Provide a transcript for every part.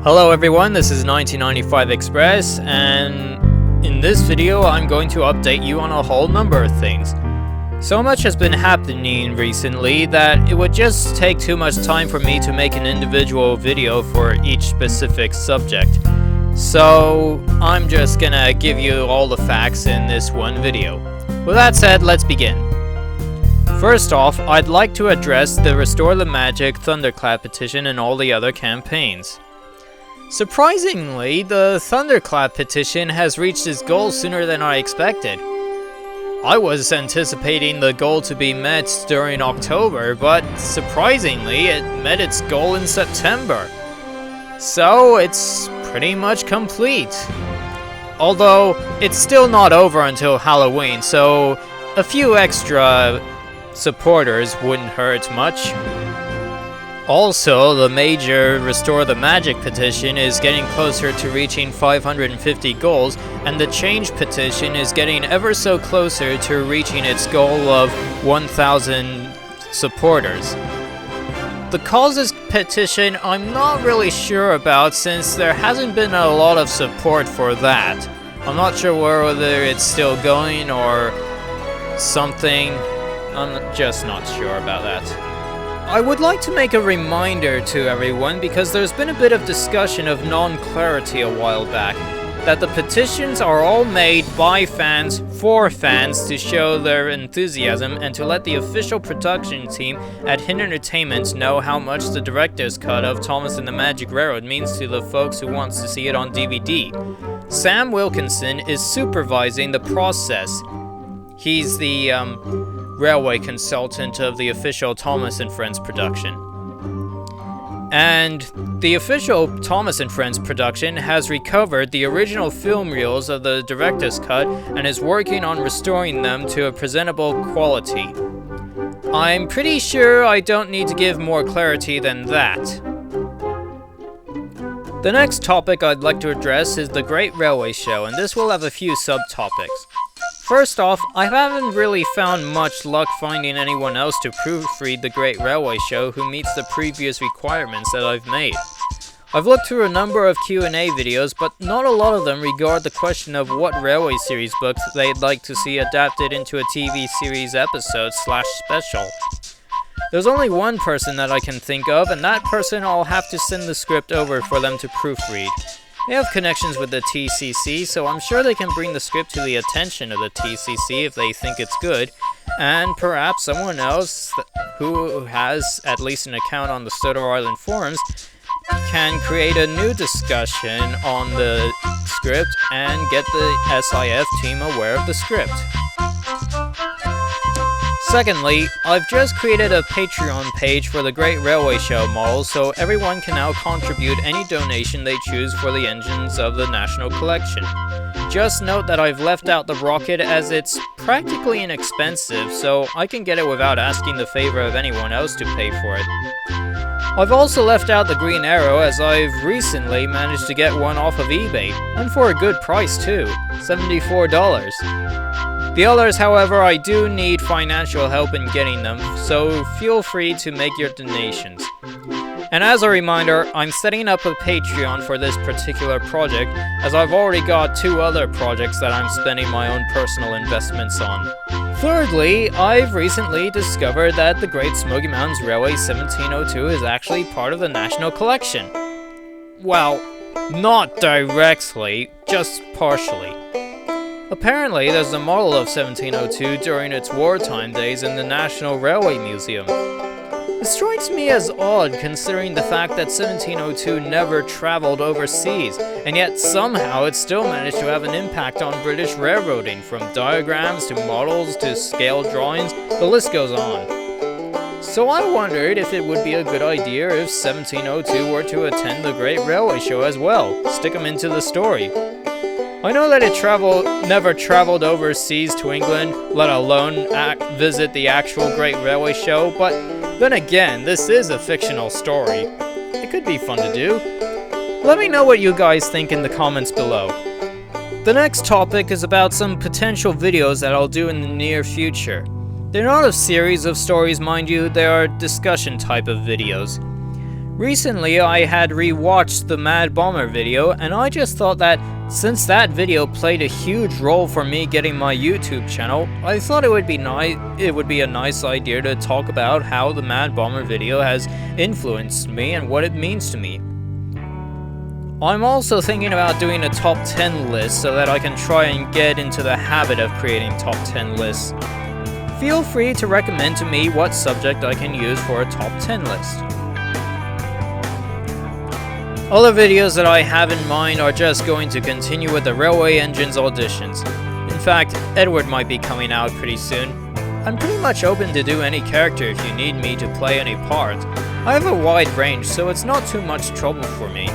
Hello everyone, this is 1995 Express, and in this video I'm going to update you on a whole number of things. So much has been happening recently that it would just take too much time for me to make an individual video for each specific subject. So I'm just gonna give you all the facts in this one video. With that said, let's begin. First off, I'd like to address the Restore the Magic Thunderclap petition and all the other campaigns. Surprisingly, the Thunderclap petition has reached its goal sooner than I expected. I was anticipating the goal to be met during October, but surprisingly, it met its goal in September. So, it's pretty much complete. Although, it's still not over until Halloween, so a few extra supporters wouldn't hurt much. Also, the major Restore the Magic petition is getting closer to reaching 550 goals, and the Change petition is getting ever so closer to reaching its goal of 1,000 supporters. The Causes petition I'm not really sure about since there hasn't been a lot of support for that. I'm not sure whether it's still going or something. I'm just not sure about that. I would like to make a reminder to everyone, because there's been a bit of discussion of non-clarity a while back, that the petitions are all made by fans for fans to show their enthusiasm and to let the official production team at Hidden Entertainment know how much the director's cut of Thomas and the Magic Railroad means to the folks who wants to see it on DVD. Sam Wilkinson is supervising the process. He's the railway consultant of the official Thomas & Friends production. And the official Thomas & Friends production has recovered the original film reels of the director's cut and is working on restoring them to a presentable quality. I'm pretty sure I don't need to give more clarity than that. The next topic I'd like to address is the Great Railway Show, and this will have a few subtopics. First off, I haven't really found much luck finding anyone else to proofread the Great Railway Show who meets the previous requirements that I've made. I've looked through a number of Q&A videos, but not a lot of them regard the question of what railway series books they'd like to see adapted into a TV series episode/special. There's only one person that I can think of, and that person I'll have to send the script over for them to proofread. They have connections with the TCC, so I'm sure they can bring the script to the attention of the TCC if they think it's good, and perhaps someone else who has at least an account on the Stoddard Island forums can create a new discussion on the script and get the SIF team aware of the script. Secondly, I've just created a Patreon page for the Great Railway Show model, so everyone can now contribute any donation they choose for the engines of the National Collection. Just note that I've left out the rocket as it's practically inexpensive, so I can get it without asking the favor of anyone else to pay for it. I've also left out the Green Arrow, as I've recently managed to get one off of eBay, and for a good price too, $74. The others, however, I do need financial help in getting them, so feel free to make your donations. And as a reminder, I'm setting up a Patreon for this particular project, as I've already got 2 other projects that I'm spending my own personal investments on. Thirdly, I've recently discovered that the Great Smoky Mountains Railway 1702 is actually part of the National Collection. Well, not directly, just partially. Apparently, there's a model of 1702 during its wartime days in the National Railway Museum. It strikes me as odd considering the fact that 1702 never traveled overseas, and yet somehow it still managed to have an impact on British railroading, from diagrams to models to scale drawings, the list goes on. So I wondered if it would be a good idea if 1702 were to attend the Great Railway Show as well, stick them into the story. I know that it never traveled overseas to England, let alone visit the actual Great Railway Show, but then again, this is a fictional story. It could be fun to do. Let me know what you guys think in the comments below. The next topic is about some potential videos that I'll do in the near future. They're not a series of stories, mind you, they are discussion type of videos. Recently, I had rewatched the Mad Bomber video, and I just thought that since that video played a huge role for me getting my YouTube channel, I thought it would be a nice idea to talk about how the Mad Bomber video has influenced me and what it means to me. I'm also thinking about doing a top 10 list so that I can try and get into the habit of creating top 10 lists. Feel free to recommend to me what subject I can use for a top 10 list. Other videos that I have in mind are just going to continue with the Railway Engines auditions. In fact, Edward might be coming out pretty soon. I'm pretty much open to do any character if you need me to play any part. I have a wide range, so it's not too much trouble for me.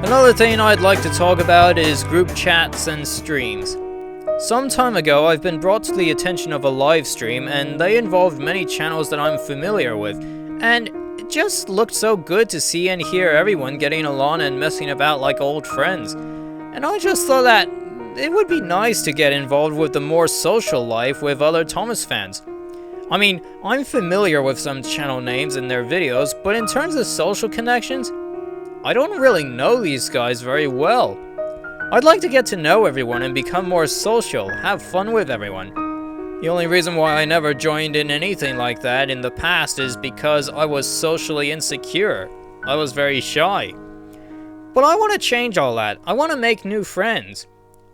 Another thing I'd like to talk about is group chats and streams. Some time ago, I've been brought to the attention of a live stream, and they involved many channels that I'm familiar with, and it just looked so good to see and hear everyone getting along and messing about like old friends. And I just thought that it would be nice to get involved with the more social life with other Thomas fans. I mean, I'm familiar with some channel names and their videos, but in terms of social connections, I don't really know these guys very well. I'd like to get to know everyone and become more social, have fun with everyone. The only reason why I never joined in anything like that in the past is because I was socially insecure. I was very shy. But I want to change all that. I want to make new friends.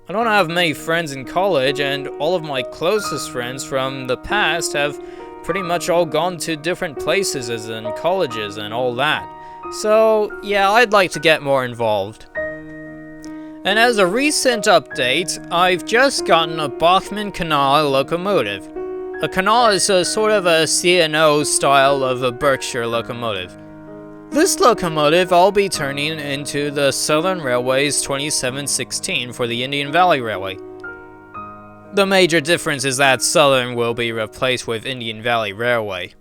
I don't have many friends in college, and all of my closest friends from the past have pretty much all gone to different places as in colleges and all that. So yeah, I'd like to get more involved. And as a recent update, I've just gotten a Bachmann Canal locomotive. A canal is a sort of a C&O style of a Berkshire locomotive. This locomotive I'll be turning into the Southern Railway's 2716 for the Indian Valley Railway. The major difference is that Southern will be replaced with Indian Valley Railway.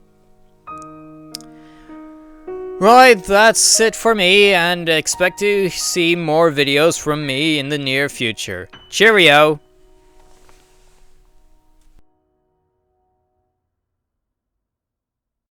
Right, that's it for me, and expect to see more videos from me in the near future. Cheerio!